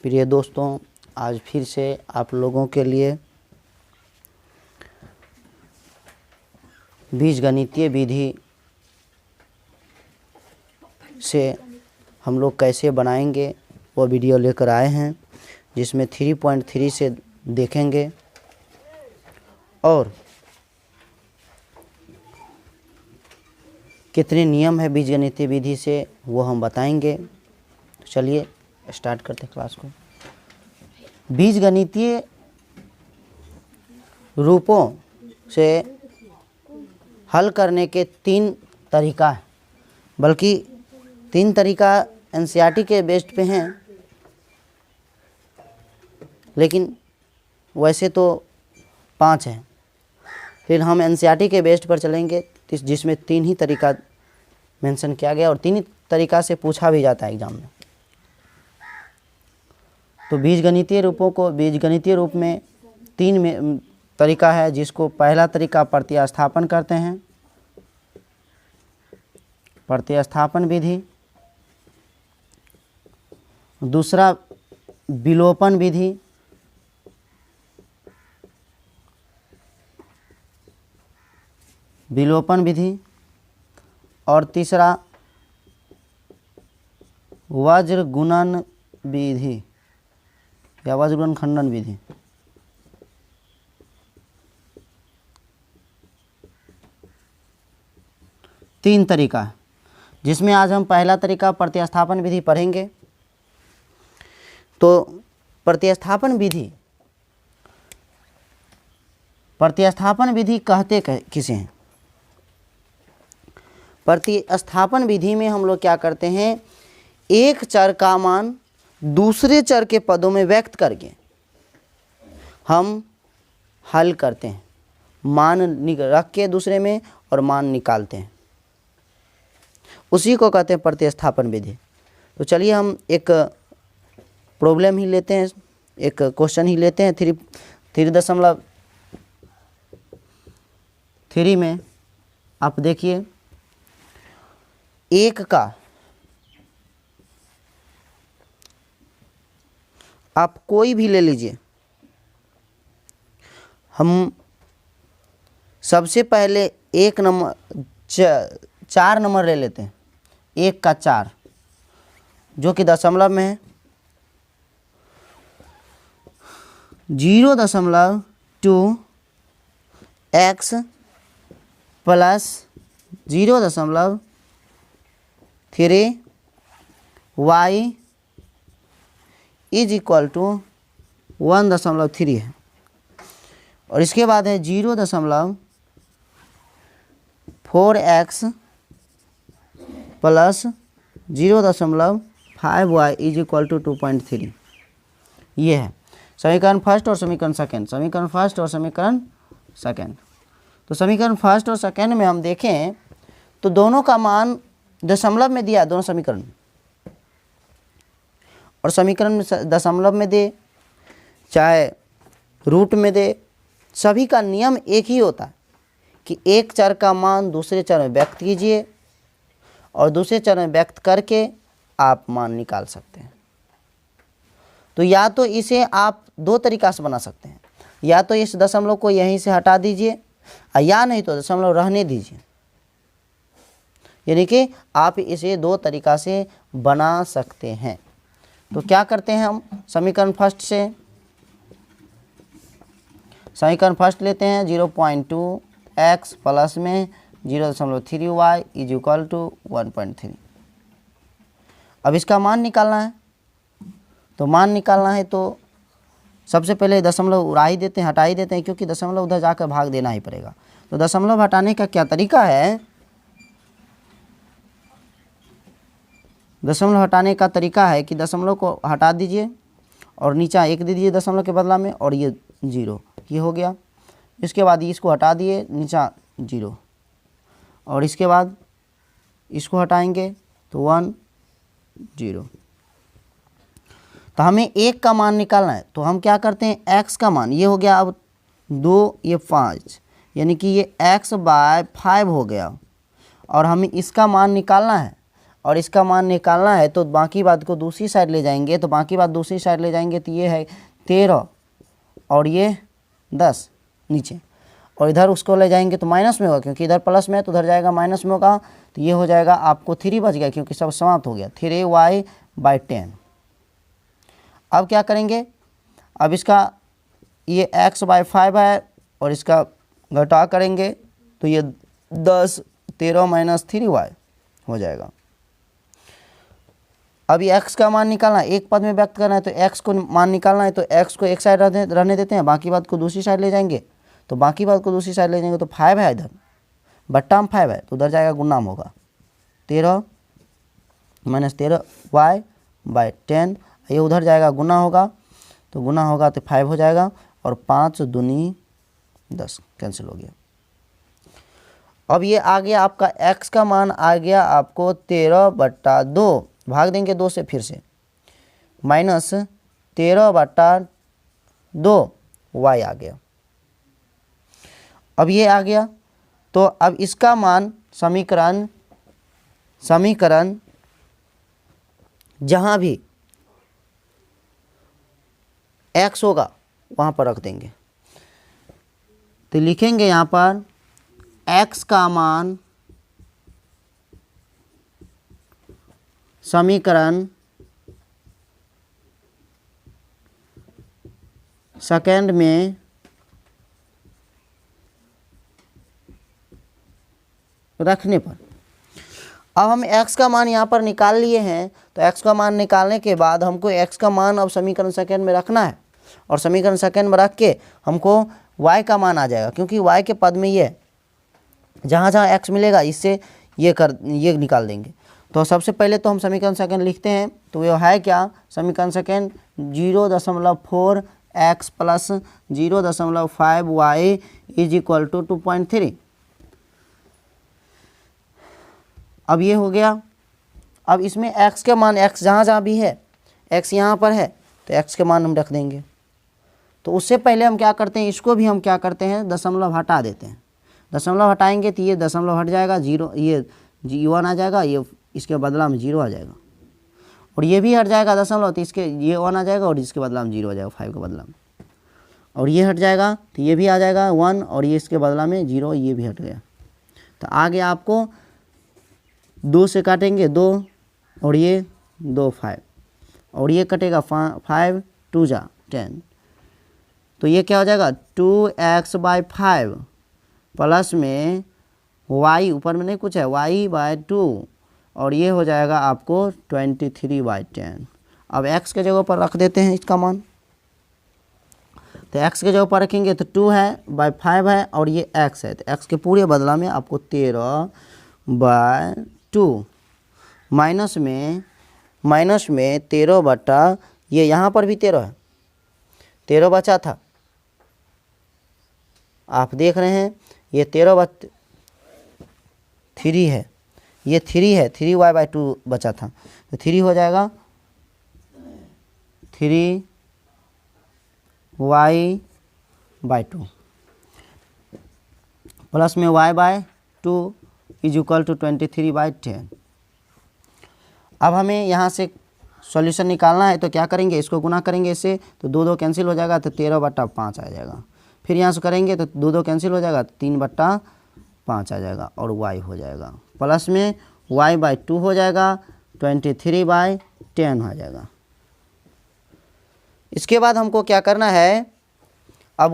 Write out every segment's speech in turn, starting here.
प्रिय दोस्तों, आज फिर से आप लोगों के लिए बीजगणितीय विधि से हम लोग कैसे बनाएंगे वो वीडियो लेकर आए हैं, जिसमें 3.3 से देखेंगे और कितने नियम है बीजगणितीय विधि से वो हम बताएंगे। तो चलिए स्टार्ट करते हैं क्लास को। बीजगणितीय रूपों से हल करने के 3 तरीका है, बल्कि 3 तरीका एनसीईआरटी के बेस्ड पे हैं, लेकिन वैसे तो 5 हैं। फिर हम एनसीईआरटी के बेस्ड पर चलेंगे जिसमें 3 ही तरीका मेंशन किया गया और 3 ही तरीका से पूछा भी जाता है एग्जाम में। तो बीजगणितीय रूप में 3 तरीका है, जिसको पहला तरीका प्रतिस्थापन करते हैं, प्रतिस्थापन विधि। दूसरा विलोपन विधि, और तीसरा वज्र गुणन विधि या वज्र गुणन खंडन विधि। तीन तरीका है, जिसमें आज हम पहला तरीका प्रतिस्थापन विधि पढ़ेंगे। तो प्रतिस्थापन विधि कहते किसे हैं? प्रतिस्थापन विधि में हम लोग क्या करते हैं, एक चर का मान दूसरे चर के पदों में व्यक्त करके हम हल करते हैं, मान रख के दूसरे में और मान निकालते हैं, उसी को कहते हैं प्रतिस्थापन विधि। तो चलिए हम एक प्रॉब्लम ही लेते हैं, एक क्वेश्चन ही लेते हैं। 3.3 में आप देखिए, एक का आप कोई भी ले लीजिए। हम सबसे पहले 4 नंबर ले लेते हैं। 1 का 4 जो कि दशमलव में है, 0.2 x plus 0.3 y is equal to 1.3 है। और इसके बाद है 0.4x plus 0.5y is equal to 2.3। ये है समीकरण फर्स्ट और समीकरण सेकंड। तो समीकरण फर्स्ट और सेकंड में हम देखें तो दोनों का मान दशमलव में दिया, दोनों समीकरण, और समीकरण में दशमलव में दे चाहे रूट में दे, सभी का नियम एक ही होता है कि एक चर का मान दूसरे चर में व्यक्त कीजिए और दूसरे चर में व्यक्त करके आप मान निकाल सकते हैं। तो या तो इसे आप 2 तरीका से बना सकते हैं, या तो इस दशमलव को यहीं से हटा दीजिए या नहीं तो दशमलव रहने दीजिए। यानी कि आप इसे 2 तरीका से बना सकते हैं। तो क्या करते हैं हम, समीकरण फर्स्ट लेते हैं। 0.2 x प्लस में 0.3y इज इक्वल टू 1.3। अब इसका मान निकालना है। तो सबसे पहले दशमलव उड़ा ही देते हैं, हटा ही देते हैं, क्योंकि दशमलव उधर जाकर भाग देना ही पड़ेगा। तो दशमलव हटाने का क्या तरीका है? दशमलव हटाने का तरीका है कि दशमलव को हटा दीजिए और नीचा 1 दे दीजिए दशमलव के बदला में, और ये 0, ये हो गया। इसके बाद इसको हटा दिए, नीचा 0, और इसके बाद इसको हटाएंगे तो 1 0। तो हमें 1 का मान निकालना है। तो हम क्या करते हैं, x का मान ये हो गया, अब 2 ये 5, यानी कि ये x/5 हो गया, और हमें इसका मान निकालना है। और इसका मान निकालना है तो बाकी बात को दूसरी साइड ले जाएंगे, तो बाकी बात दूसरी साइड ले जाएंगे तो ये है 13 और ये 10 नीचे, और इधर उसको ले जाएंगे तो माइनस में होगा, क्योंकि इधर प्लस में है तो उधर जाएगा माइनस में होगा, तो ये हो जाएगा आपको 3 बच गया क्योंकि सब समाप्त हो गया, 3y/10। अब क्या करेंगे, अब इसका ये x/5 है और इसका घटा करेंगे तो ये 10 13 - 3y हो जाएगा। अब ये x का मान निकालना है, एक पद में व्यक्त करना है तो x को मान निकालना है, तो x को एक साइड रहने देते हैं, बाकी बात को दूसरी साइड ले जाएंगे, तो बाकी बात को दूसरी साइड ले जाएंगे तो 5 है इधर, बट्टा में 5 है तो उधर जाएगा गुणाम होगा, 13 - 13y/10, ये उधर जाएगा गुना होगा, तो गुना होगा तो 5 हो जाएगा, और 5 दूनी 10 कैंसिल हो गया। अब ये आ गया आपका x का मान आ गया आपको 13/2, भाग देंगे 2 से फिर से, माइनस 13/2 y आ गया। अब ये आ गया, तो अब इसका मान समीकरण जहाँ भी x होगा वहाँ पर रख देंगे, तो लिखेंगे यहाँ पर x का मान समीकरण सेकंड में रखने पर, अब हम x का मान यहाँ पर निकाल लिए हैं, तो x का मान निकालने के बाद हमको x का मान अब समीकरण सेकंड में रखना है, और समीकरण सेकंड में रख के हमको y का मान आ जाएगा, क्योंकि y के पद में ये जहाँ जहाँ x मिलेगा इससे ये निकाल देंगे। तो सबसे पहले तो हम समीकरण सेकंड लिखते हैं, तो ये है क्या, समीकरण सेकंड 0.4x + 0.5y = 2.3। अब ये हो गया। अब इसमें x के मान, x जहाँ जहाँ भी है, x यहाँ पर है तो x के मान हम रख देंगे। तो उससे पहले हम क्या करते हैं, इसको भी हम क्या करते हैं, दशमलव हटा देते हैं। दशमलव हटाएंगे तो ये दशमलव हट जाएगा, 0 ये 1 आ जाएगा, ये इसके बदला में 0 आ जाएगा, और ये भी हट जाएगा दशमलव, तो इसके ये 1 आ जाएगा और इसके बदला में 0 आ जाएगा 5 के बदला में, और ये हट जाएगा तो ये भी आ जाएगा 1 और ये इसके बदला में 0, ये भी हट गया। तो आगे आपको 2 से काटेंगे 2 और ये 2 5 और ये कटेगा 5 2 जा 10, तो ये क्या हो जाएगा 2x/5 प्लस में y, ऊपर में नहीं कुछ है, y/2, और ये हो जाएगा आपको 23/10। अब x के जगह पर रख देते हैं इसका मान, तो x के जगह पर रखेंगे तो 2/5 है और ये x है, तो x के पूरे बदला में आपको 13/2 माइनस में 13 ये यहाँ पर भी 13 है, 13 बचा था, आप देख रहे हैं ये 13/3 है, ये 3 है, 3y/2 बचा था, तो 3 हो जाएगा 3y/2 प्लस में y/2 = 23/10। अब हमें यहाँ से सॉल्यूशन निकालना है, तो क्या करेंगे, इसको गुना करेंगे इससे, तो 2 कैंसिल हो जाएगा, तो 13/5 आ जाएगा। फिर यहाँ से करेंगे तो 2 कैंसिल हो जाएगा, 3/5 आ जाएगा, और y हो जाएगा, प्लस में y/2 हो जाएगा, 23/10 आ जाएगा। इसके बाद हमको क्या करना है, अब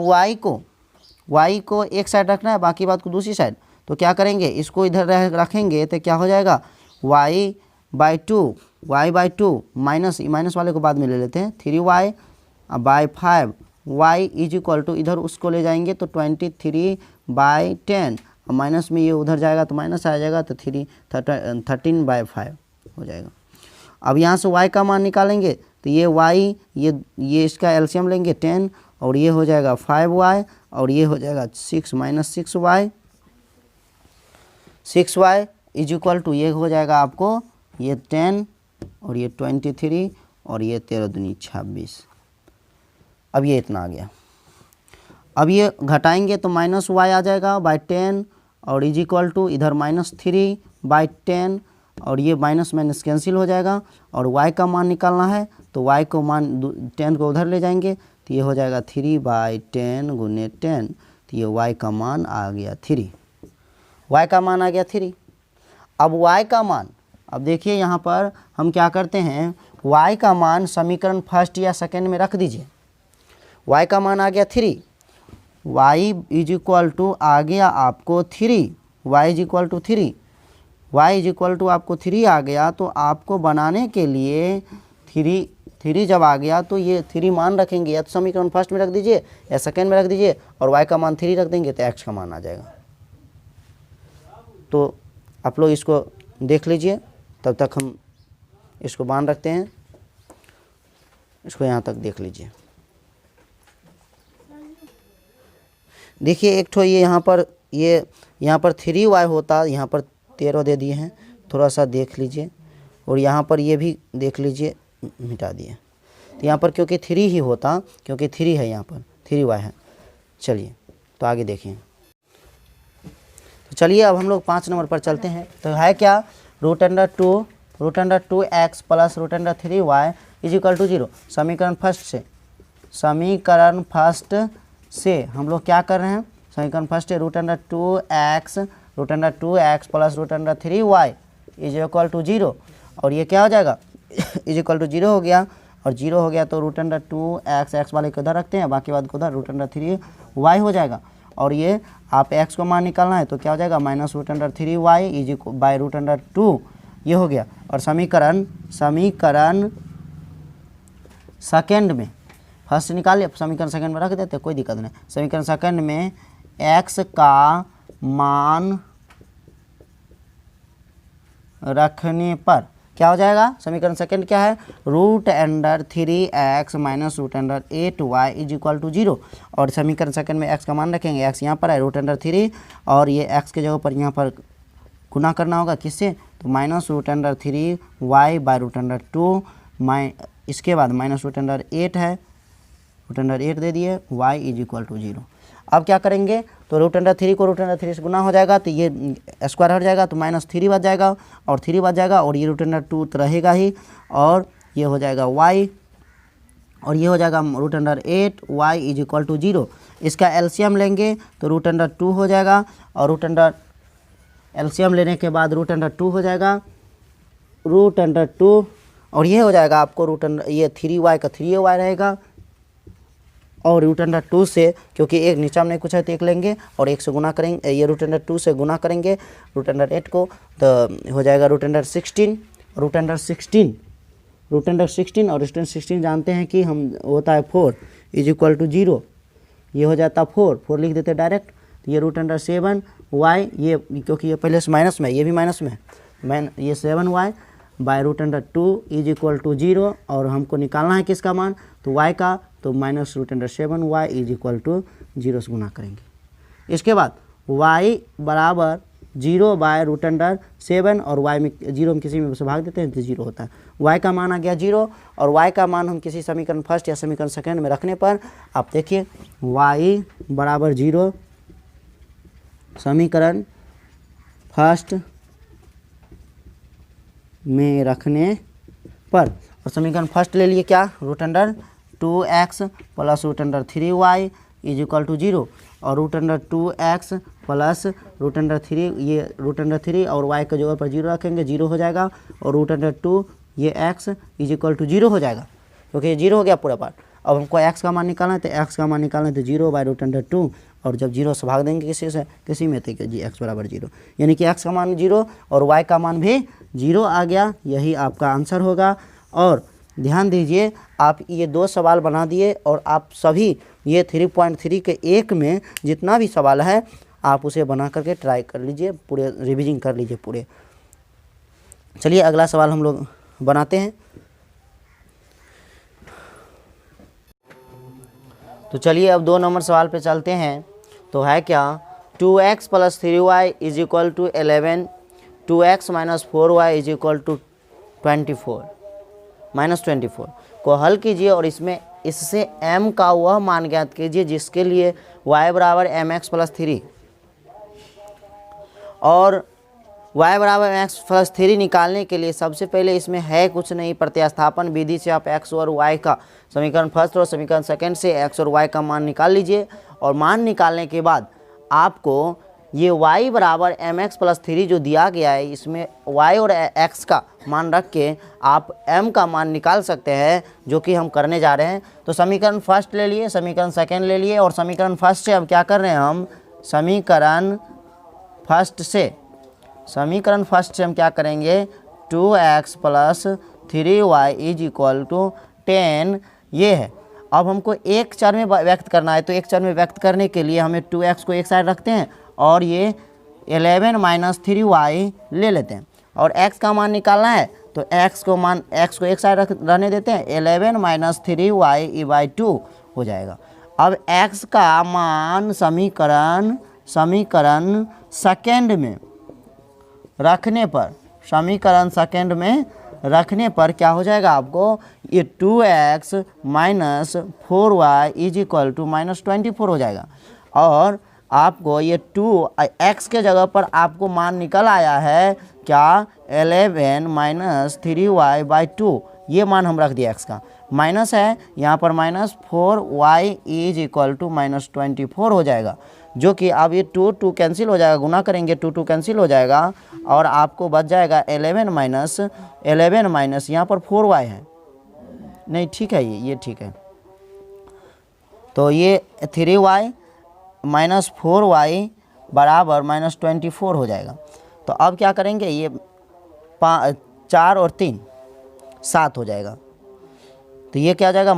y को एक साइड रखना है, बाकी बात को दूसरी साइड, तो क्या करेंगे, इसको इधर रखेंगे तो क्या हो जाएगा y/2 माइनस वाले को बाद में ले लेते हैं, 3y/5 y = इधर उसको ले जाएंगे तो 23/10, माइनस में ये उधर जाएगा तो माइनस आ जाएगा, तो 13/5 हो जाएगा। अब यहाँ से y का मान निकालेंगे तो ये y ये इसका एलसीएम लेंगे 10, और ये हो जाएगा 5y, और ये हो जाएगा 6 - 6y = ये हो जाएगा आपको ये 10 और ये 23 और ये 13 दूनी 26। अब ये इतना आ गया। अब ये घटाएंगे तो -y आ जाएगा /10 और = इधर -3/10, और ये माइनस माइनस कैंसिल हो जाएगा और y का मान निकालना है तो y को मान 10 को उधर ले जाएंगे तो ये हो जाएगा 3/10 गुने 10, तो ये y का मान आ गया 3, y का मान आ गया 3। अब y का मान, अब देखिए यहाँ पर हम क्या करते हैं, y का मान समीकरण फर्स्ट या सेकेंड में रख दीजिए। y का मान आ गया 3, y इज इक्वल टू आ गया आपको 3, y is equal to 3, y is equal to आपको 3 आ गया। तो आपको बनाने के लिए 3 जब आ गया तो ये 3 मान रखेंगे, या तो समीकरण फर्स्ट में रख दीजिए या सेकेंड में रख दीजिए और y का मान 3 रख देंगे तो x का मान आ जाएगा। तो आप लोग इसको देख लीजिए, तब तक हम इसको बांध रखते हैं, इसको यहाँ तक देख लीजिए। देखिए एक ठो ये यहाँ पर 3y होता, यहाँ पर 13 दे दिए हैं, थोड़ा सा देख लीजिए, और यहाँ पर ये भी देख लीजिए, मिटा दिए। तो यहाँ पर क्योंकि 3 ही होता, क्योंकि 3 है, यहाँ पर 3y है। चलिए तो आगे देखिए। तो चलिए अब हम लोग 5 नंबर पर चलते हैं। तो है क्या, √2x plus √3y is equal to 0। समीकरण फर्स्ट से हम लोग क्या कर रहे हैं, समीकरण फर्स्ट है √2x plus √3y is equal to 0, और ये क्या हो जाएगा इज इक्वल टू 0 हो गया, और 0 हो गया तो √2x वाले को उधर रखते हैं, बाकी बात को उधर √3y हो जाएगा। और ये आप x को मान निकालना है तो क्या हो जाएगा माइनस √3y इज बाई √2, ये हो गया। और समीकरण सेकेंड में, फर्स्ट निकालिए, समीकरण सेकेंड में रख देते, कोई दिक्कत नहीं। समीकरण सेकेंड में x का मान रखने पर क्या हो जाएगा, समीकरण सेकेंड क्या है, √3x minus √8y is equal to 0। और समीकरण सेकेंड में x का मान रखेंगे, x यहाँ पर है √3, और ये x के जगह पर यहाँ पर गुना करना होगा किससे, तो माइनस √3y बाई √2, इसके बाद माइनस √8 है, √8 दे दिए, y इज इक्वल टू 0। अब क्या करेंगे, तो √3 को √3 से गुना हो जाएगा तो ये स्क्वायर हट जाएगा तो माइनस 3 बच जाएगा, और 3 बच जाएगा, और ये √2 तो रहेगा ही, और ये हो जाएगा y, और ये हो जाएगा √8 y इज इक्वल टू 0। इसका एलसीएम लेंगे तो √2 हो जाएगा, और एलसीएम लेने के बाद √2 हो जाएगा, √2, और ये हो जाएगा आपको ये 3y का 3y रहेगा, और √2 से, क्योंकि एक नीचा में नहीं कुछ है तो एक लेंगे और एक से गुना करेंगे, ये √2 से गुना करेंगे √8 को तो हो जाएगा √16 और √16 जानते हैं कि हम होता है 4 इज इक्वल टू 0, ये हो जाता 4 लिख देते डायरेक्ट। तो ये √7y, ये क्योंकि ये पहले से माइनस में, ये भी माइनस में है, ये 7y by √2 is equal to 0, और हमको निकालना है किसका मान, तो y का, तो minus √7y is equal to 0 से गुना करेंगे। इसके बाद y बराबर 0 बाय √7, और y में 0 हम किसी में से भाग देते हैं तो 0 होता है। y का मान आ गया 0, और y का मान हम किसी समीकरण फर्स्ट या समीकरण सेकेंड में रखने पर आप देखिए y बराबर 0 समीकरण फर्स्ट में रखने पर, और समीकरण फर्स्ट ले लिए क्या, √2x plus √3y is equal to 0, और √2x प्लस √3, ये √3 और y के जगह पर 0 रखेंगे, 0 हो जाएगा, और √2 ये x इज इक्वल टू 0 हो जाएगा, क्योंकि ये 0 हो गया पूरा पार्ट। अब हमको x का मान निकालना है, तो x का मान निकालना है तो 0 बाई √2, और जब 0 से भाग देंगे किसी में तो जी x बराबर 0, यानी कि x का मान 0 और y का मान भी 0 आ गया। यही आपका आंसर होगा। और ध्यान दीजिए, आप ये 2 सवाल बना दिए, और आप सभी ये 3.3 के एक में जितना भी सवाल है आप उसे बना करके ट्राई कर लीजिए, पूरे रिवीजन कर लीजिए पूरे। चलिए अगला सवाल हम लोग बनाते हैं। तो चलिए अब 2 नंबर सवाल पे चलते हैं। तो है क्या, 2x plus 3y is equal to 11, 2x minus 4y is equal to 24 को हल कीजिए, और इससे m का वह मान ज्ञात कीजिए जिसके लिए y बराबर mx प्लस 3 और y बराबर एक्स प्लस 3 निकालने के लिए सबसे पहले इसमें है कुछ नहीं, प्रतिस्थापन विधि से आप x और y का समीकरण फर्स्ट और समीकरण सेकंड से x और y का मान निकाल लीजिए। और मान निकालने के बाद आपको ये y बराबर mx प्लस 3 जो दिया गया है, इसमें y और x का मान रख के आप m का मान निकाल सकते हैं, जो कि हम करने जा रहे हैं। तो समीकरण फर्स्ट ले लिए, समीकरण सेकंड ले लिए, और समीकरण फर्स्ट से हम क्या कर रहे हैं, हम समीकरण फर्स्ट से हम क्या करेंगे, 2x plus 3y is equal to 10 ये है। अब हमको एक चर में व्यक्त करना है, तो एक चर में व्यक्त करने के लिए हमें 2x को एक साइड रखते हैं और ये 11 माइनस 3y ले लेते हैं। और x का मान निकालना है तो x को एक साइड रहने देते हैं, 11 माइनस 3y/2 हो जाएगा। अब x का मान समीकरण सेकेंड में रखने पर क्या हो जाएगा, आपको ये 2x minus 4y is equal to minus 24 हो जाएगा। और आपको ये 2x के जगह पर आपको मान निकल आया है क्या, 11 माइनस 3y/2, ये मान हम रख दिया। x का माइनस है यहाँ पर, minus 4y is equal to minus 24 हो जाएगा, जो कि अब ये 2 कैंसिल हो जाएगा, गुना करेंगे 2 कैंसिल हो जाएगा और आपको बच जाएगा 11 माइनस यहाँ पर 4y है, नहीं ठीक है, ये ठीक है। तो ये 3y माइनस 4y बराबर माइनस 24 हो जाएगा। तो अब क्या करेंगे, ये 4 और 3 7 हो जाएगा। तो ये क्या हो जाएगा,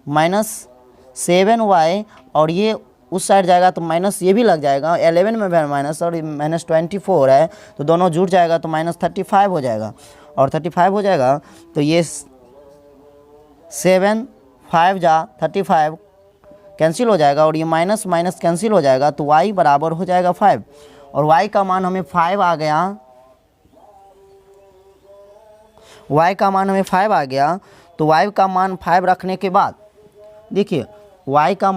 -7y, और ये उस साइड जाएगा तो माइनस ये भी लग जाएगा, 11 में माइनस और माइनस 24 है तो दोनों जुड़ जाएगा तो -35 हो जाएगा। और 35 हो जाएगा तो ये 7 5 जा 35 कैंसिल हो जाएगा, और ये माइनस कैंसिल हो जाएगा, तो y बराबर हो जाएगा 5। और y का मान हमें 5 आ गया, तो y का मान 5 रखने के बाद देखिए y का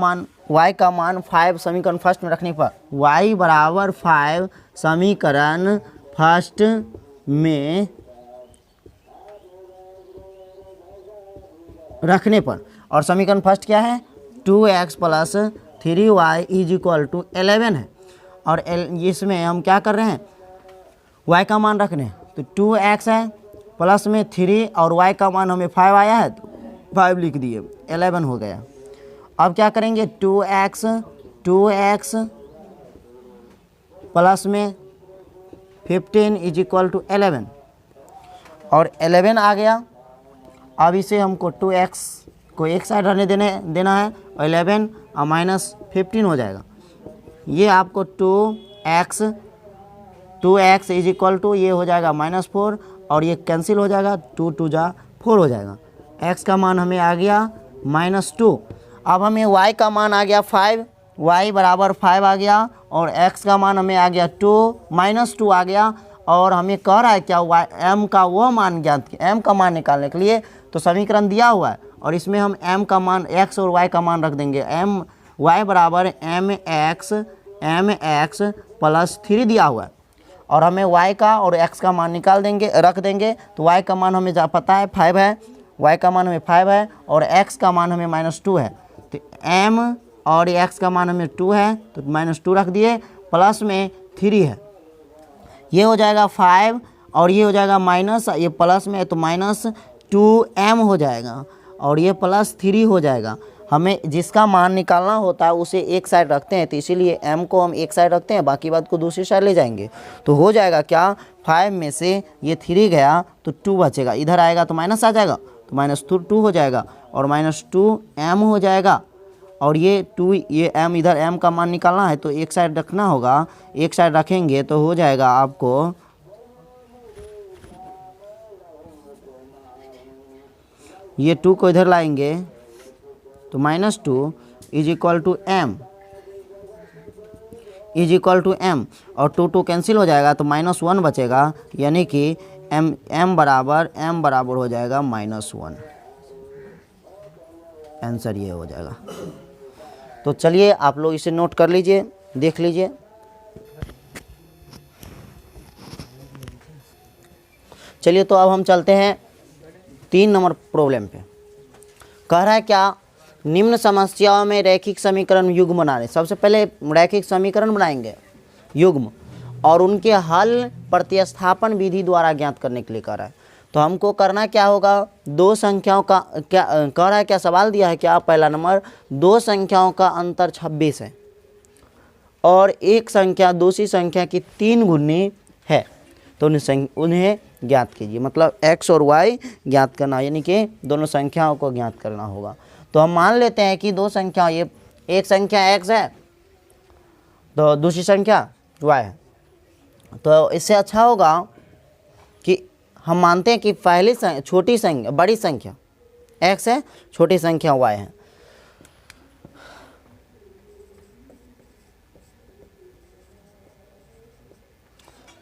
मान 5 समीकरण फर्स्ट में रखने पर y बराबर 5 समीकरण फर्स्ट में रखने पर, और समीकरण फर्स्ट क्या है, 2x plus 3y is equal to 11 है। और इसमें हम क्या कर रहे हैं, y का मान रख रहे हैं, तो 2x है प्लस में 3 और y का मान हमें 5 आया है तो 5 लिख दिए, 11 हो गया। अब क्या करेंगे, 2x प्लस में 15 इज इक्वल टू 11, और 11 आ गया। अब इसे हमको 2x को एक साइड रहने देना है, और 11 और माइनस 15 हो जाएगा। ये आपको 2x इज इक्वल टू ये हो जाएगा -4, और ये कैंसिल हो जाएगा, 2 2 जा 4 हो जाएगा। x का मान हमें आ गया -2। अब हमें y का मान आ गया 5, y बराबर 5 आ गया, और x का मान हमें आ गया 2 -2 आ गया। और हमें कह रहा है क्या, m का वो मान ज्ञात, m का मान निकालने के लिए तो समीकरण दिया हुआ है, और इसमें हम m का मान x और y का मान रख देंगे। y बराबर mx प्लस 3 दिया हुआ है, और हमें y का और x का मान रख देंगे। तो y का मान हमें पता है 5 है, y का मान हमें 5 है, और x का मान हमें -2 है। तो m और x का मान हमें 2 है तो -2 रख दिए, प्लस में 3 है, ये हो जाएगा 5, और ये हो जाएगा माइनस, ये प्लस में है तो -2m हो जाएगा, और ये +3 हो जाएगा। हमें जिसका मान निकालना होता है उसे एक साइड रखते हैं, तो इसीलिए m को हम एक साइड रखते हैं, बाकी बात को दूसरी साइड ले जाएंगे। तो हो जाएगा क्या, 5 में से ये 3 गया तो 2 बचेगा, इधर आएगा तो माइनस आ जाएगा, तो -2 हो जाएगा, और -2m हो जाएगा। और ये 2 ये m, इधर m का मान निकालना है तो एक साइड रखना होगा, एक साइड रखेंगे तो हो जाएगा आपको ये 2 को इधर लाएंगे तो -2 इज इक्वल टू m, और 2 कैंसिल हो जाएगा तो -1 बचेगा, यानी कि m बराबर हो जाएगा -1। आंसर ये हो जाएगा। तो चलिए आप लोग इसे नोट कर लीजिए, देख लीजिए। चलिए तो अब हम चलते हैं 3 नंबर प्रॉब्लम पे। कह रहा है क्या, निम्न समस्याओं में रैखिक समीकरण युग्म बनाने। सबसे पहले रैखिक समीकरण बनाएंगे युग्म, और उनके हल प्रतिस्थापन विधि द्वारा ज्ञात करने के लिए कह रहा है। तो हमको करना क्या होगा, दो संख्याओं का क्या कह रहा है, क्या सवाल दिया है क्या, पहला नंबर, दो संख्याओं का अंतर 26 है और एक संख्या दूसरी संख्या की 3 गुनी है, तो उन्हें ज्ञात कीजिए। मतलब x और y ज्ञात करना, यानी कि दोनों संख्याओं को ज्ञात करना होगा। तो हम मान लेते हैं कि दो संख्या, ये एक संख्या x है तो दूसरी संख्या y है। तो इससे अच्छा होगा कि हम मानते हैं कि पहली छोटी संख्या, बड़ी संख्या x है, छोटी संख्या y है।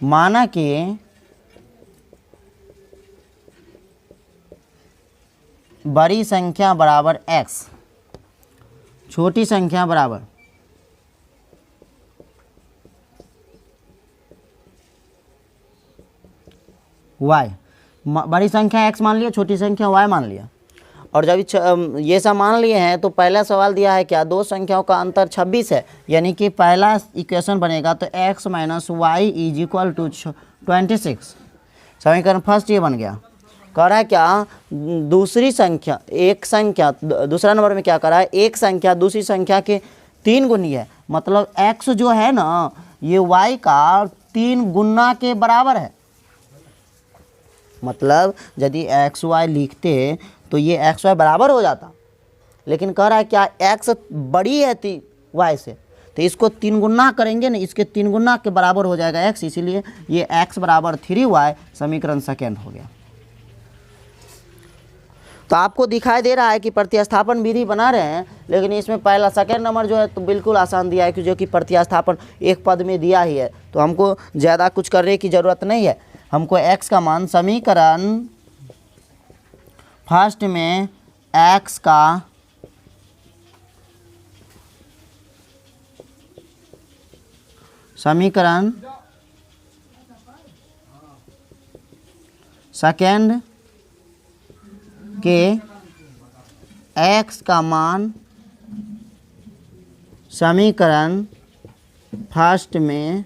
माना कि बड़ी संख्या बराबर x, छोटी संख्या बराबर y। बड़ी संख्या x मान लिया, छोटी संख्या y मान लिया। और जब ये सब मान लिए हैं तो पहला सवाल दिया है क्या, दो संख्याओं का अंतर 26 है, यानी कि पहला इक्वेशन बनेगा तो x minus y is equal to 26। समीकरण फर्स्ट ये बन गया। कह रहा है क्या, दूसरी संख्या, एक संख्या, दूसरा नंबर में क्या कर रहा है, एक संख्या दूसरी संख्या के 3 गुनी है। मतलब x जो है ना, ये y का 3 गुना के बराबर है। मतलब यदि एक्स वाई लिखते तो ये एक्स वाई बराबर हो जाता, लेकिन कह रहा है क्या, एक्स बड़ी है वाई से, तो इसको 3 गुना करेंगे ना, इसके 3 गुना के बराबर हो जाएगा एक्स, इसीलिए ये एक्स बराबर 3y समीकरण सेकेंड हो गया। तो आपको दिखाई दे रहा है कि प्रतिस्थापन विधि बना रहे हैं, लेकिन इसमें पहला सेकेंड नंबर जो है तो बिल्कुल आसान दिया है, कि जो कि प्रतिस्थापन एक पद में दिया ही है, तो हमको ज़्यादा कुछ करने की ज़रूरत नहीं है। हमको x का मान समीकरण फर्स्ट में x का समीकरण सेकेंड के x का मान समीकरण फर्स्ट में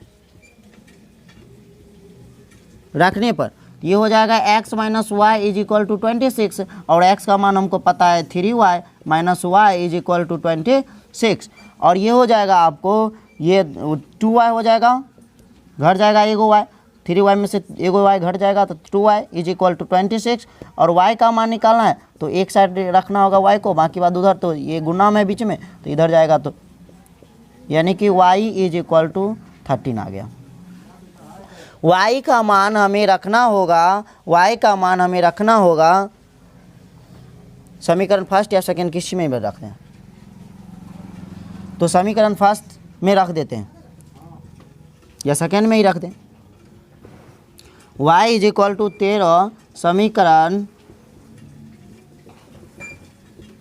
रखने पर ये हो जाएगा x minus y is equal to 26, और x का मान हमको पता है 3y minus y is equal to 26, और ये हो जाएगा आपको, ये 2y हो जाएगा, घट जाएगा एगो y, 3y में से एगो y घट जाएगा तो 2y इज इक्वल टू 26, और y का मान निकालना है तो एक साइड रखना होगा y को, बाकी बात उधर, तो ये गुना में बीच में तो इधर जाएगा, तो यानी कि y इज इक्वल टू 13 आ गया। y का मान हमें रखना होगा, y का मान हमें रखना होगा समीकरण फर्स्ट या सेकेंड, किसी में भी रखते हैं, तो समीकरण फर्स्ट में रख देते हैं या सेकेंड में ही रख दें। y इज इक्वल टू 13 समीकरण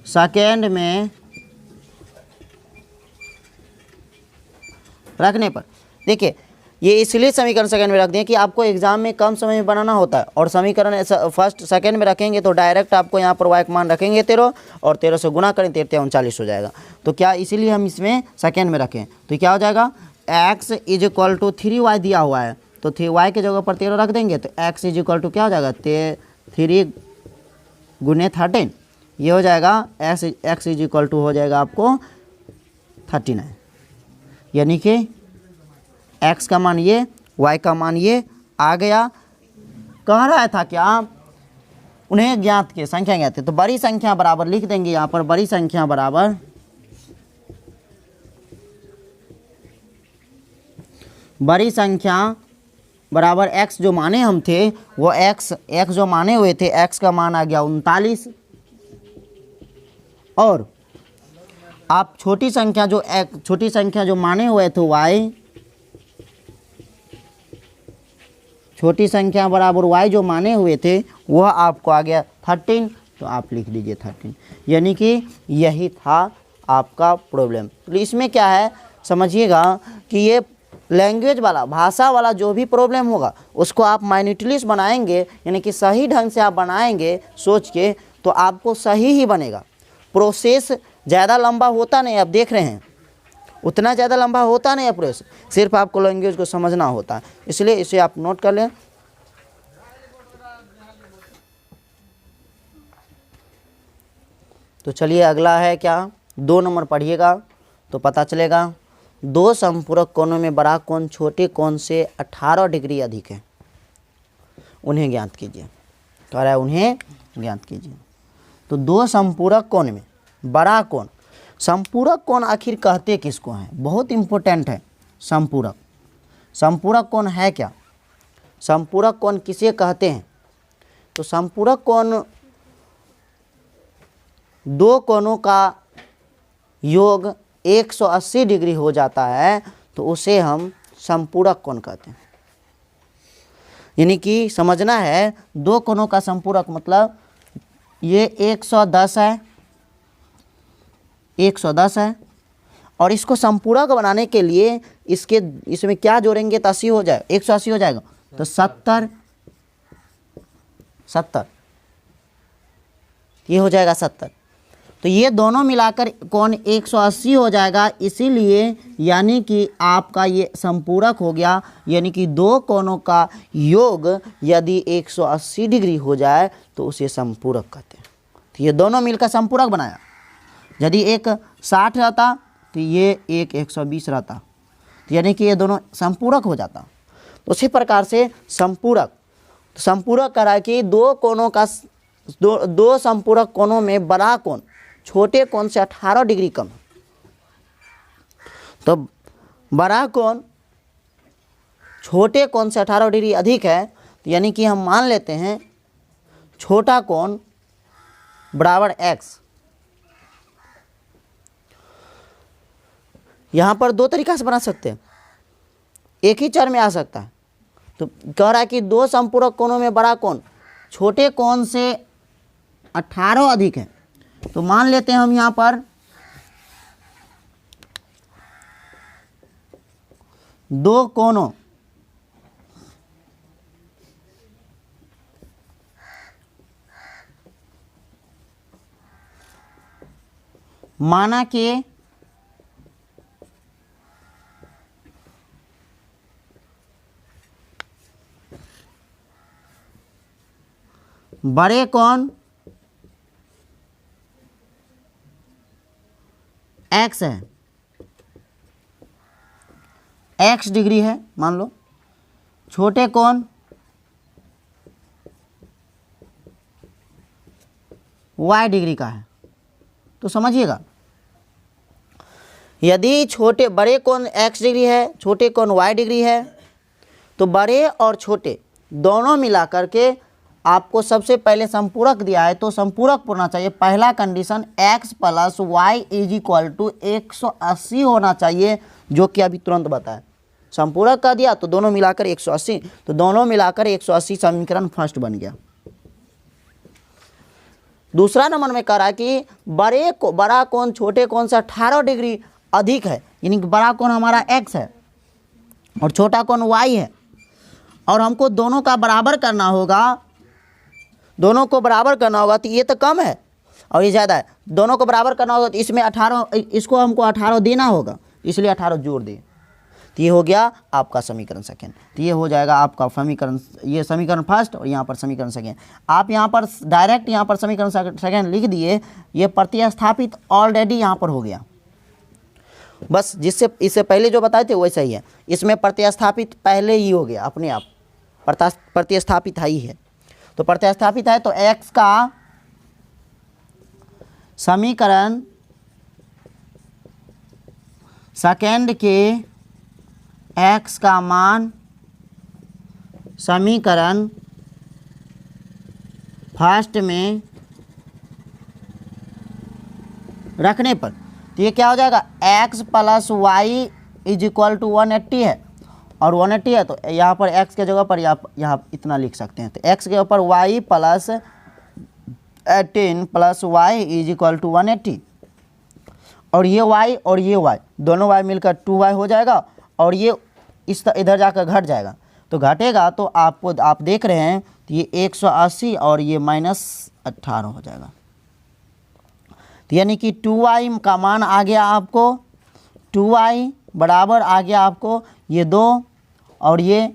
सेकेंड में रखने पर, देखिए ये इसलिए समीकरण सेकंड में रख दें कि आपको एग्जाम में कम समय में बनाना होता है, और समीकरण फर्स्ट सेकंड में रखेंगे तो डायरेक्ट आपको यहाँ पर y का मान रखेंगे 13, और 13 से गुना करें 13 39 हो जाएगा। तो क्या, इसीलिए हम इसमें सेकंड में रखें, तो क्या हो जाएगा, x is equal to 3y दिया हुआ है, तो 3y के जगह पर 13 रख देंगे, तो x इज इक्वल टू क्या हो जाएगा, 3 गुने 13, ये हो जाएगा x इज इक्वल टू हो जाएगा आपको 39, यानी कि x का मान ये, y का मान ये आ गया। कह रहा था क्या, उन्हें ज्ञात के संख्या ज्ञात है, तो बड़ी संख्या बराबर लिख देंगे यहाँ पर, बड़ी संख्या बराबर बराबर x जो माने हम थे वो x जो माने हुए थे, x का मान आ गया 39, और आप छोटी संख्या जो माने हुए थे y, छोटी संख्या बराबर y जो माने हुए थे वह आपको आ गया 13, तो आप लिख दीजिए 13, यानी कि यही था आपका प्रॉब्लम। तो इसमें क्या है समझिएगा कि ये लैंग्वेज वाला, भाषा वाला जो भी प्रॉब्लम होगा उसको आप माइन्यूटली बनाएंगे, यानी कि सही ढंग से आप बनाएंगे सोच के, तो आपको सही ही बनेगा। प्रोसेस ज़्यादा लंबा होता नहीं, आप देख रहे हैं उतना ज़्यादा लंबा होता नहीं है प्रोसेस, सिर्फ आपको लैंग्वेज को समझना होता है, इसलिए इसे आप नोट कर लें। तो चलिए अगला है क्या, 2 नंबर पढ़िएगा तो पता चलेगा। दो समपूरक कोणों में बड़ा कोण छोटे कोण से 18 डिग्री अधिक है, उन्हें ज्ञात कीजिए। कह रहा है उन्हें ज्ञात कीजिए। तो दो समपूरक कोण में बड़ा कोण, समपूरक कोण आखिर कहते किसको हैं, बहुत इम्पोर्टेंट है। समपूरक, समपूरक कोण है क्या, समपूरक कोण किसे कहते हैं? तो समपूरक कोण दो कोणों का योग 180 डिग्री हो जाता है तो उसे हम समपूरक कोण कहते हैं। यानी कि समझना है, दो कोणों का समपूरक मतलब ये 110 है, 110 है, और इसको समपूरक बनाने के लिए इसमें क्या जोड़ेंगे तो 80 हो जाएगा, 180 हो जाएगा, तो 70 ये हो जाएगा 70। तो ये दोनों मिलाकर कोण 180 हो जाएगा, इसीलिए यानी कि आपका ये समपूरक हो गया। यानी कि दो कोणों का योग यदि 180 डिग्री हो जाए तो उसे समपूरक कहते हैं। तो ये दोनों मिलकर समपूरक बनाया। यदि एक 60 रहता तो ये एक 120 रहता, तो यानी कि ये दोनों समपूरक हो जाता। तो उसी प्रकार से समपूरक, तो समपूरक करा कि दो कोणों का दो समपूरक कोणों में बड़ा कोण छोटे कोण से 18 डिग्री कम, तो बड़ा कोण छोटे कोण से 18 डिग्री अधिक है, तो यानी कि हम मान लेते हैं छोटा कोण बराबर x। यहाँ पर दो तरीका से बना सकते हैं, एक ही चर में आ सकता है। तो कह रहा है कि दो समपूरक कोणों में बड़ा कोण छोटे कोण से 18 अधिक है, तो मान लेते हैं हम यहाँ पर दो कोणों माना कि बड़े कोण x है, x डिग्री है मान लो, छोटे कोण y डिग्री का है। तो समझिएगा, यदि बड़े कोण x डिग्री है, छोटे कोण y डिग्री है, तो बड़े और छोटे दोनों मिला करके आपको सबसे पहले संपूरक दिया है तो संपूरक होना चाहिए। पहला condition x plus y is equal to 180 होना चाहिए, जो कि अभी तुरंत बताया। संपूरक का दिया तो दोनों मिलाकर 180, तो दोनों मिलाकर 180 समीकरण फर्स्ट बन गया। दूसरा नंबर में कह रहा है कि बड़ा कोण छोटे कोण से 18 डिग्री अधिक है, यानी कि बड़ा कोण हमारा x है और छोटा कोण y है, और हमको दोनों का बराबर करना होगा। दोनों को बराबर करना होगा तो ये तो कम है और ये ज़्यादा है, दोनों को बराबर करना होगा तो इसमें 18, इसको हमको 18 देना होगा, इसलिए 18 जोड़ दिए। तो ये हो गया आपका समीकरण सेकेंड। तो ये हो जाएगा आपका समीकरण, ये समीकरण फर्स्ट और यहाँ पर समीकरण सेकेंड। आप यहाँ पर डायरेक्ट यहाँ पर समीकरण सेकेंड लिख दिए, ये प्रतिस्थापित ऑलरेडी यहाँ पर हो गया। बस जिससे इससे पहले जो बताए थे वैसा ही है, इसमें प्रतिस्थापित पहले ही हो गया अपने आप, प्रतिस्थापित ही है। तो प्रतिस्थापित है तो x का समीकरण सेकेंड के x का मान समीकरण फर्स्ट में रखने पर तो ये क्या हो जाएगा, x plus y is equal to 180 है, और 180 है तो यहाँ पर x के जगह पर यहाँ इतना लिख सकते हैं। तो x के ऊपर y plus 18 plus y is equal to 180, और ये y दोनों y मिलकर 2y हो जाएगा, और ये इस इधर जाकर घट जाएगा, तो घटेगा तो आपको आप देख रहे हैं तो ये 180 और ये -18 हो जाएगा। तो यानी कि 2y का मान आ गया आपको, 2y बराबर आ गया आपको ये 2 और ये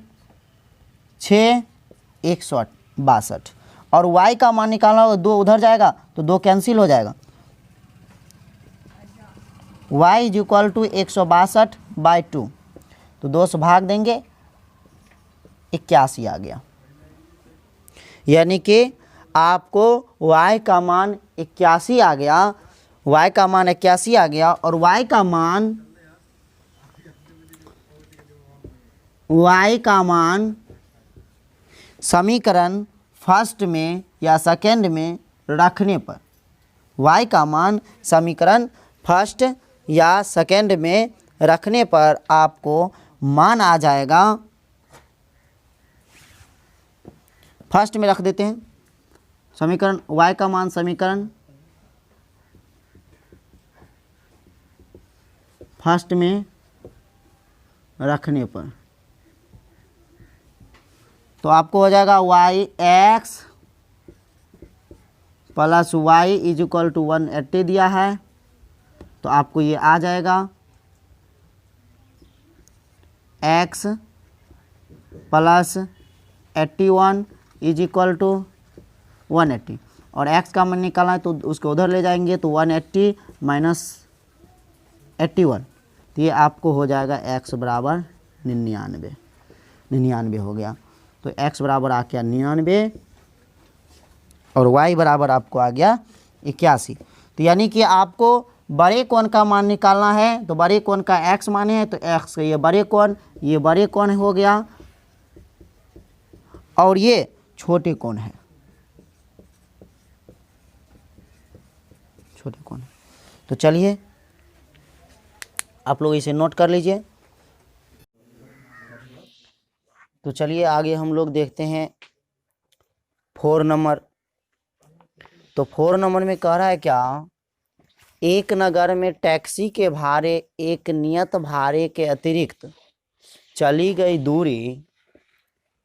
6 162, और y का मान निकालना होगा 2 उधर जाएगा तो 2 कैंसिल हो जाएगा। y इज इक्वल टू 162/2, तो 2 से भाग देंगे 81 आ गया। यानी कि आपको y का मान 81 आ गया, y का मान 81 आ गया, और y का मान समीकरण फर्स्ट में या सेकंड में रखने पर, y का मान समीकरण फर्स्ट या सेकंड में रखने पर आपको मान आ जाएगा, फर्स्ट में रख देते हैं समीकरण, y का मान समीकरण फर्स्ट में रखने पर, तो आपको हो जाएगा yx plus y is equal to 180 दिया है, तो आपको ये आ जाएगा x plus 81 is equal to 180, और x का मान निकालना है तो उसको उधर ले जाएंगे तो 180 माइनस 81, तो ये आपको हो जाएगा x बराबर 99 हो गया। तो x बराबर आ गया 99 और y बराबर आपको आ गया 81। तो यानी कि आपको बड़े कोण का मान निकालना है, तो बड़े कोण का x माने है तो x का ये बड़े कोण हो गया, और ये छोटे कोण है, छोटे कोण। तो चलिए आप लोग इसे नोट कर लीजिए। तो चलिए आगे हम लोग देखते हैं 4 नंबर। तो 4 नंबर में कह रहा है क्या, एक नगर में टैक्सी के भाड़े एक नियत भाड़े के अतिरिक्त चली गई दूरी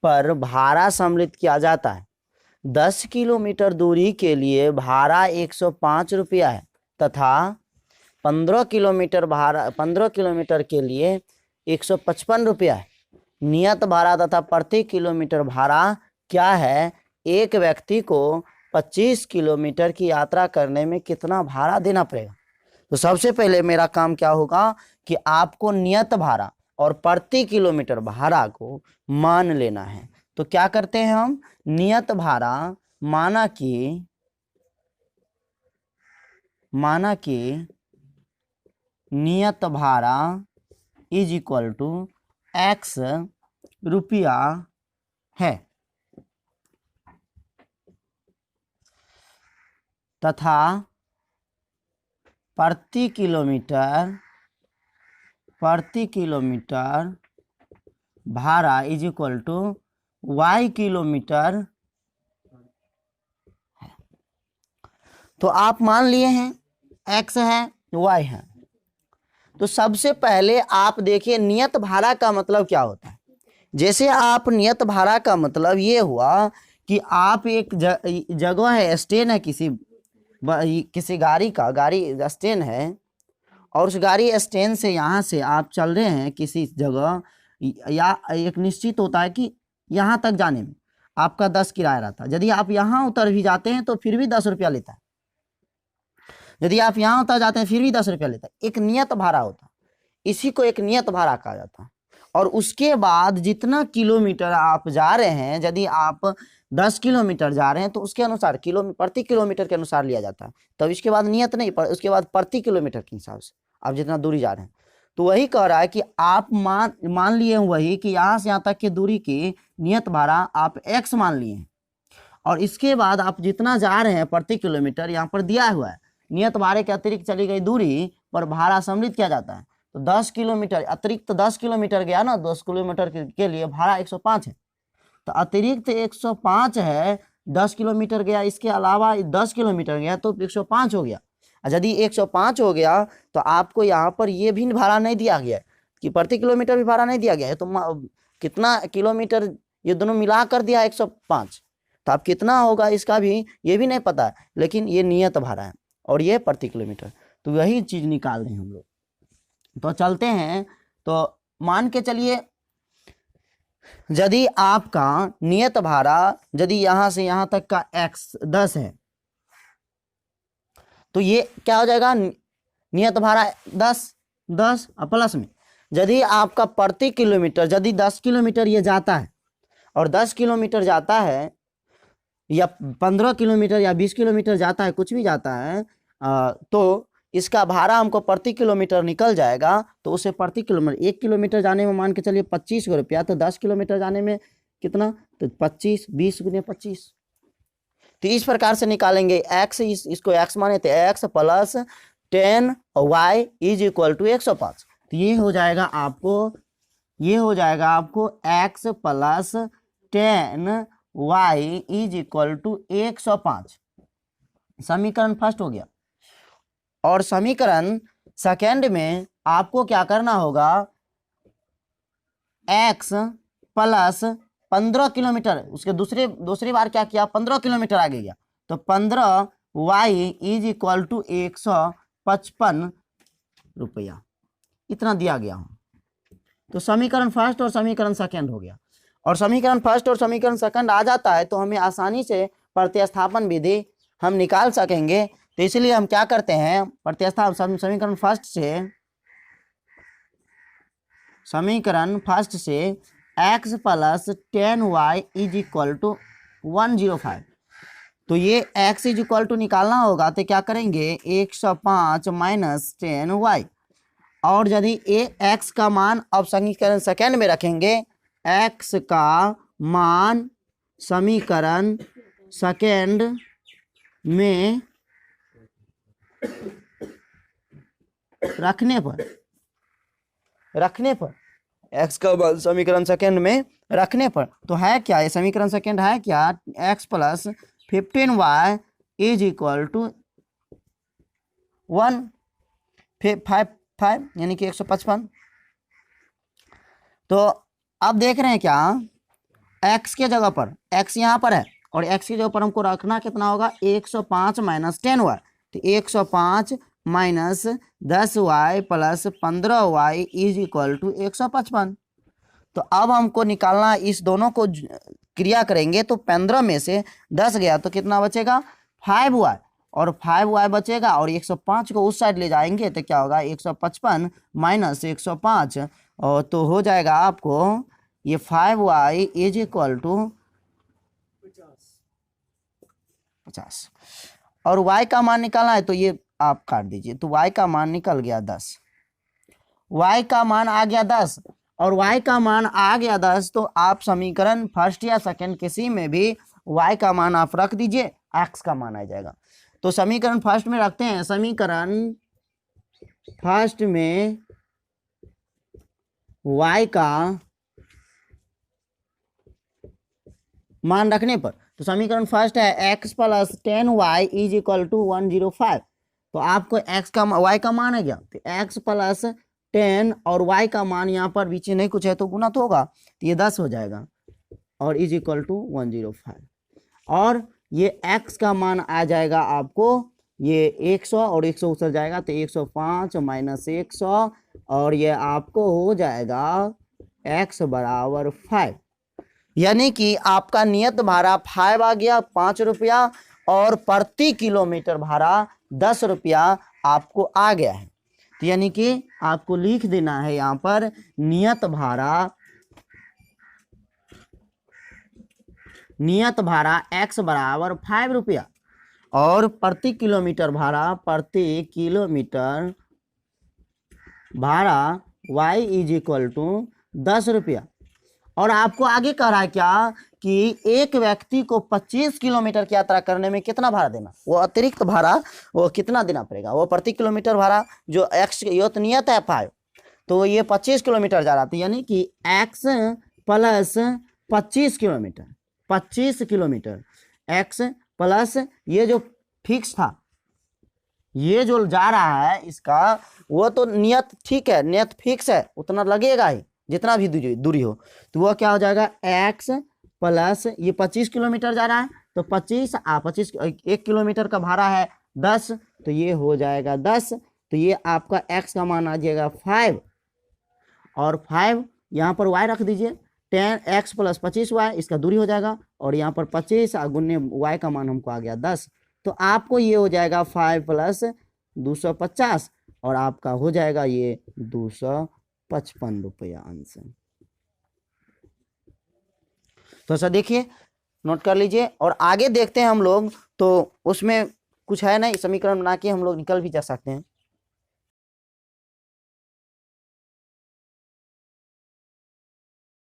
पर भाड़ा सम्मिलित किया जाता है। 10 किलोमीटर दूरी के लिए भाड़ा 105 रुपया है तथा 15 किलोमीटर के लिए 155 रुपया है। नियत भाड़ा तथा प्रति किलोमीटर भाड़ा क्या है? एक व्यक्ति को 25 किलोमीटर की यात्रा करने में कितना भाड़ा देना पड़ेगा? तो सबसे पहले मेरा काम क्या होगा कि आपको नियत भाड़ा और प्रति किलोमीटर भाड़ा को मान लेना है। तो क्या करते हैं हम, नियत भाड़ा माना कि नियत भाड़ा इज इक्वल टू x रुपया है तथा प्रति किलोमीटर भाड़ा is equal to y kilometre है। तो आप मान लिए हैं x है y है। तो सबसे पहले आप देखिए नियत भाड़ा का मतलब क्या होता है। जैसे आप नियत भाड़ा का मतलब ये हुआ कि आप एक जगह है, स्टैंड है, किसी गाड़ी स्टैंड है, और उस गाड़ी स्टैंड से यहाँ से आप चल रहे हैं किसी जगह, या एक निश्चित होता है कि यहाँ तक जाने में आपका 10 किराया रहता है। यदि आप यहाँ उतर भी जाते हैं तो फिर भी 10 रुपया लेता है, यदि आप यहाँ उतर जाते हैं फिर भी 10 रुपया लेता है। एक नियत भाड़ा होता है, इसी को एक नियत भाड़ा कहा जाता है। और उसके बाद जितना किलोमीटर आप जा रहे हैं, यदि आप 10 किलोमीटर जा रहे हैं तो उसके अनुसार प्रति किलोमीटर के अनुसार लिया जाता है। तब इसके बाद नियत नहीं, उसके बाद प्रति किलोमीटर के हिसाब से आप जितना दूरी जा रहे हैं। तो वही कह रहा है कि आप मान लिए वही कि यहाँ से यहाँ तक की दूरी की नियत भाड़ा आप x मान लिए हैं, और इसके बाद आप जितना जा रहे हैं प्रति किलोमीटर यहाँ पर दिया हुआ है, नियत भाड़े के अतिरिक्त चली गई दूरी पर भाड़ा सम्मिलित किया जाता है। तो 10 किलोमीटर अतिरिक्त 10 किलोमीटर गया ना, 10 किलोमीटर के लिए भाड़ा 105 है, तो अतिरिक्त 105 है। 10 किलोमीटर गया, इसके अलावा 10 किलोमीटर गया तो 105 हो गया। यदि 105 हो गया तो आपको यहाँ पर ये भी भाड़ा नहीं दिया गया है कि प्रति किलोमीटर भी भाड़ा नहीं दिया गया है, तो कितना किलोमीटर ये दोनों मिला कर दिया 105, तो अब कितना होगा इसका भी ये भी नहीं पता है, लेकिन ये नियत भाड़ा है और ये प्रति किलोमीटर, तो वही चीज निकाल रहे हैं हम लोग। तो चलते हैं, तो मान के चलिए यदि आपका नियत भाड़ा यदि यहां से यहां तक का x 10 है, तो ये क्या हो जाएगा, नियत भाड़ा 10 प्लस में यदि आपका प्रति किलोमीटर यदि 10 किलोमीटर ये जाता है और 10 किलोमीटर जाता है या 15 किलोमीटर या 20 किलोमीटर जाता है, कुछ भी जाता है, तो इसका भाड़ा हमको प्रति किलोमीटर निकल जाएगा। तो उसे प्रति किलोमीटर 1 किलोमीटर जाने में मान के चलिए 25 रुपया, तो 10 किलोमीटर जाने में कितना, तो 25, 20 गुने 25। तो इस प्रकार से निकालेंगे x, इसको x माने तो x plus 10y is equal to 105। तो ये हो जाएगा आपको x plus 10y is equal to 105। समीकरण फर्स्ट हो गया। और समीकरण सेकेंड में आपको क्या करना होगा, x प्लस 15 किलोमीटर, उसके दूसरी बार क्या किया, 15 किलोमीटर आगे गया, तो 15y इज इक्वल टू 155 रुपया, इतना दिया गया हो। तो समीकरण फर्स्ट और समीकरण सेकेंड हो गया। और समीकरण फर्स्ट और समीकरण सेकेंड आ जाता है तो हमें आसानी से प्रतिस्थापन विधि हम निकाल सकेंगे। तो इसलिए हम क्या करते हैं, प्रतिस्थापन समीकरण फर्स्ट से x plus 10y is equal to 105। तो ये x इज इक्वल टू निकालना होगा, तो क्या करेंगे 105 माइनस 10y, और यदि x का मान अब समीकरण सेकेंड में रखेंगे, x का मान समीकरण सेकेंड में रखने पर x का मान समीकरण सेकेंड में रखने पर, तो है क्या, ये समीकरण सेकेंड है क्या, x plus 15y is equal to 155 यानी कि 155। तो अब देख रहे हैं क्या, x के जगह पर x यहाँ पर है और x की जगह पर हमको रखना कितना होगा, 105 माइनस 10y, तो 105 minus 10y plus 15y is equal to 155। तो अब हमको निकालना, इस दोनों को क्रिया करेंगे तो 15 में से 10 गया तो कितना बचेगा, 5y, और 5y बचेगा और 105 को उस साइड ले जाएंगे तो क्या होगा, 155 माइनस 105, और तो हो जाएगा आपको ये 5y इज इक्वल टू 50। और y का मान निकालना है तो ये आप काट दीजिए, तो y का मान निकल गया 10, y का मान आ गया 10, और y का मान आ गया 10, तो आप समीकरण फर्स्ट या सेकंड किसी में भी y का मान आप रख दीजिए, x का मान आ जाएगा। तो समीकरण फर्स्ट में रखते हैं, समीकरण फर्स्ट में y का मान रखने पर, तो समीकरण फर्स्ट है x plus 10y is equal to 105। तो आपको x का y का मान है क्या, तो x प्लस 10 और y का मान यहाँ पर बीच नहीं कुछ है तो गुना तो होगा, तो ये 10 हो जाएगा और इज इक्वल टू 105। और ये x का मान आ जाएगा आपको ये 100 और 100 उतर जाएगा तो 105 माइनस 100, और ये आपको हो जाएगा x बराबर 5, यानी कि आपका नियत भाड़ा 5 आ गया 5 रुपया, और प्रति किलोमीटर भाड़ा 10 रुपया आपको आ गया है। तो यानी कि आपको लिख देना है यहाँ पर नियत भाड़ा x बराबर 5 रुपया, और प्रति किलोमीटर भाड़ा y इज इक्वल टू 10 रुपया। और आपको आगे कह रहा है क्या कि एक व्यक्ति को 25 किलोमीटर की यात्रा करने में कितना भाड़ा देना, वो अतिरिक्त भाड़ा वो कितना देना पड़ेगा, वो प्रति किलोमीटर भाड़ा जो x ये तो नियत है 5, तो ये 25 किलोमीटर जा रहा था, यानी कि x plus 25 kilometre x plus ये जो फिक्स था ये जो जा रहा है इसका वो तो नियत ठीक है, नियत फिक्स है, उतना लगेगा ही जितना भी दूरी हो। तो वह क्या हो जाएगा, x प्लस ये 25 किलोमीटर जा रहा है तो 25 1 किलोमीटर का भाड़ा है 10, तो ये हो जाएगा 10। तो ये आपका x का मान आ जाएगा 5 और 5 यहाँ पर y रख दीजिए, 10x प्लस 25y इसका दूरी हो जाएगा, और यहाँ पर 25 गुने y का मान हमको आ गया 10। तो आपको ये हो जाएगा 5 प्लस 250 और आपका हो जाएगा ये 255 रुपया आंसर। तो ऐसा देखिए, नोट कर लीजिए और आगे देखते हैं हम लोग। तो उसमें कुछ है नहीं, समीकरण बना के हम लोग निकल भी जा सकते हैं।